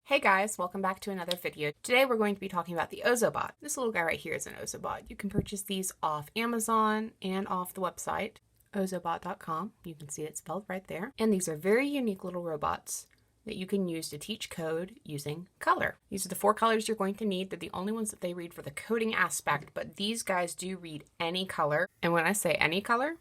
Hey guys, welcome back to another video. Today we're going to be talking about the Ozobot. This little guy right here is an Ozobot. You can purchase these off Amazon and off the website, ozobot.com. You can see it spelled right there. And these are very unique little robots that you can use to teach code using color. These are the 4 colors you're going to need. They're the only ones that they read for the coding aspect, but these guys do read any color. And when I say any color,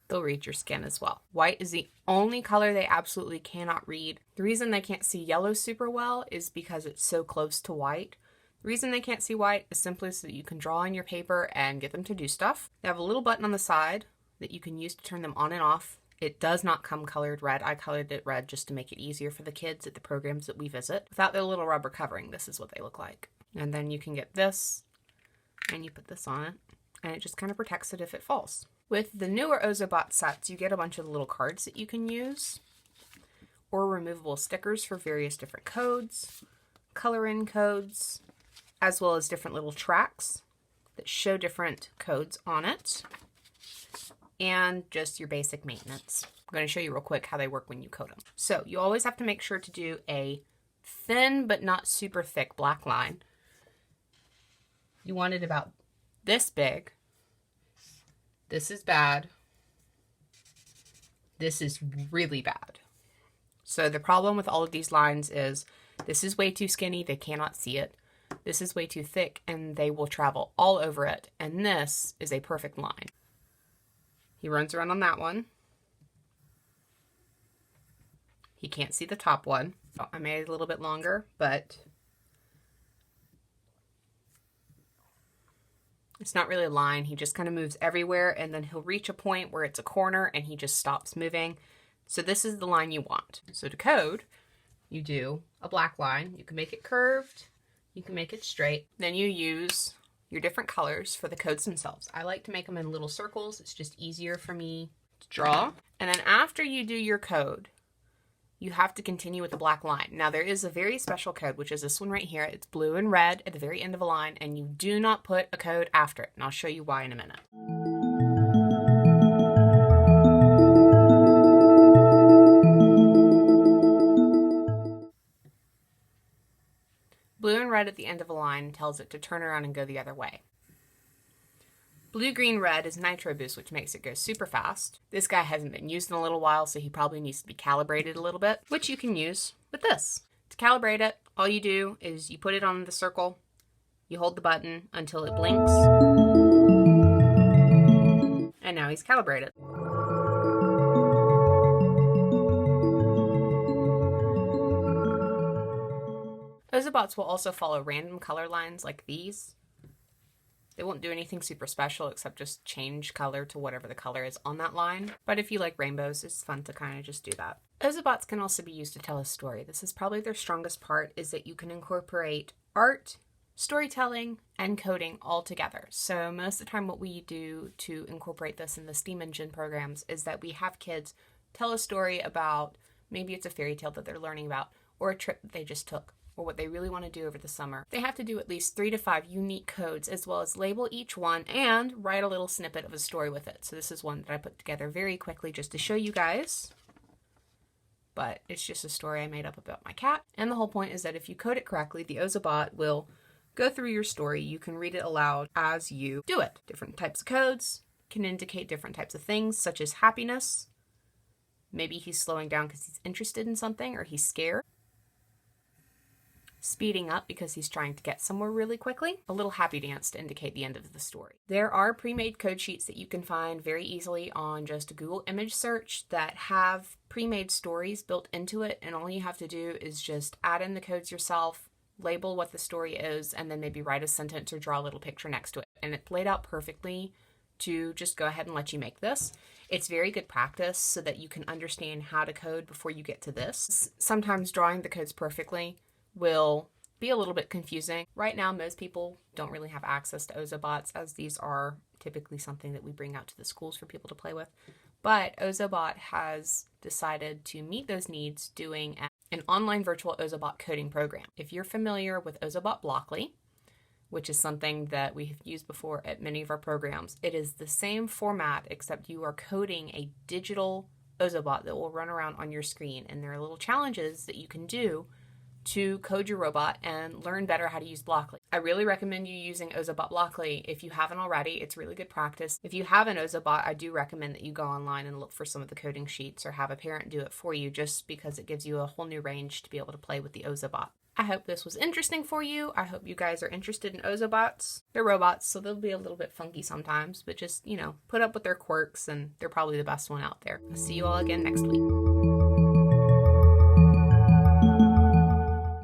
they'll read your skin as well. White is the only color they absolutely cannot read. The reason they can't see yellow super well is because it's so close to white. The reason they can't see white is simply so that you can draw on your paper and get them to do stuff. They have a little button on the side that you can use to turn them on and off. It does not come colored red. I colored it red just to make it easier for the kids at the programs that we visit. Without their little rubber covering, this is what they look like. And then you can get this, and you put this on it, and it just kind of protects it if it falls. With the newer Ozobot sets, you get a bunch of little cards that you can use, or removable stickers for various different codes, color-in codes, as well as different little tracks that show different codes on it, and just your basic maintenance. I'm going to show you real quick how they work when you code them. So you always have to make sure to do a thin but not super thick black line. You want it about this big. This is bad. This is really bad. So the problem with all of these lines is this is way too skinny, they cannot see it. This is way too thick and they will travel all over it. And this is a perfect line. He runs around on that one. He can't see the top one. I made it a little bit longer, but it's not really a line. He just kind of moves everywhere, and then he'll reach a point where it's a corner and he just stops moving. So this is the line you want. So to code, you do a black line. You can make it curved. You can make it straight. Then you use your different colors for the codes themselves. I like to make them in little circles. It's just easier for me to draw. And then after you do your code, you have to continue with the black line. Now there is a very special code, which is this one right here. It's blue and red at the very end of a line, and you do not put a code after it. And I'll show you why in a minute. Blue and red at the end of a line tells it to turn around and go the other way. Blue, green, red is nitro boost, which makes it go super fast. This guy hasn't been used in a little while, so he probably needs to be calibrated a little bit, which you can use with this. To calibrate it, all you do is you put it on the circle, you hold the button until it blinks, and now he's calibrated. Ozobots will also follow random color lines like these. They won't do anything super special except just change color to whatever the color is on that line. But if you like rainbows, it's fun to kind of just do that. Ozobots can also be used to tell a story. This is probably their strongest part, is that you can incorporate art, storytelling, and coding all together. So most of the time what we do to incorporate this in the STEAM Engine programs is that we have kids tell a story about, maybe it's a fairy tale that they're learning about, or a trip that they just took, or what they really want to do over the summer. They have to do at least 3 to 5 unique codes, as well as label each one and write a little snippet of a story with it. So this is one that I put together very quickly just to show you guys. But it's just a story I made up about my cat. And the whole point is that if you code it correctly, the Ozobot will go through your story. You can read it aloud as you do it. Different types of codes can indicate different types of things, such as happiness. Maybe he's slowing down because he's interested in something, or he's scared. Speeding up because he's trying to get somewhere really quickly. A little happy dance to indicate the end of the story. There are pre-made code sheets that you can find very easily on just a Google image search that have pre-made stories built into it, and all you have to do is just add in the codes yourself, label what the story is, and then maybe write a sentence or draw a little picture next to it. And it's laid out perfectly to just go ahead and let you make this. It's very good practice so that you can understand how to code before you get to this. Sometimes drawing the codes perfectly will be a little bit confusing. Right now, most people don't really have access to Ozobots, as these are typically something that we bring out to the schools for people to play with. But Ozobot has decided to meet those needs doing an online virtual Ozobot coding program. If you're familiar with Ozobot Blockly, which is something that we have used before at many of our programs, it is the same format except you are coding a digital Ozobot that will run around on your screen, and there are little challenges that you can do to code your robot and learn better how to use Blockly. I really recommend you using Ozobot Blockly. If you haven't already, it's really good practice. If you have an Ozobot, I do recommend that you go online and look for some of the coding sheets or have a parent do it for you, just because it gives you a whole new range to be able to play with the Ozobot. I hope this was interesting for you. I hope you guys are interested in Ozobots. They're robots, so they'll be a little bit funky sometimes, but just, put up with their quirks, and they're probably the best one out there. I'll see you all again next week.